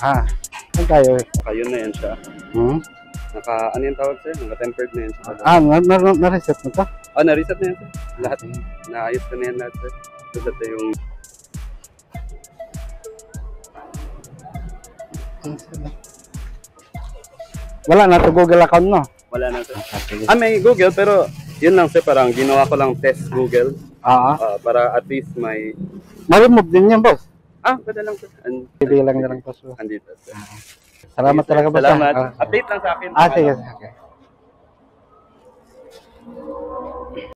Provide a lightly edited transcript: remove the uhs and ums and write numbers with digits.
Ah, saan tayo? Ayun na yan siya. Hmm? Ano yung tawag sa'yo? Naka-tempered na yan siya. Na-reset mo to? Na-reset na yan sir. Lahat. Naayos ko na yan lahat sir. So that yung... Wala na to Google account no? Wala na sir. May Google pero yun lang sir. Parang ginawa ko lang test Google. Para at least may... Ma-remove din yan, boss. Pwede lang sir. Pili lang na lang, boss. Andito sir. Salamat talaga, boss. Salamat. Update lang sa akin. Sige. Okay.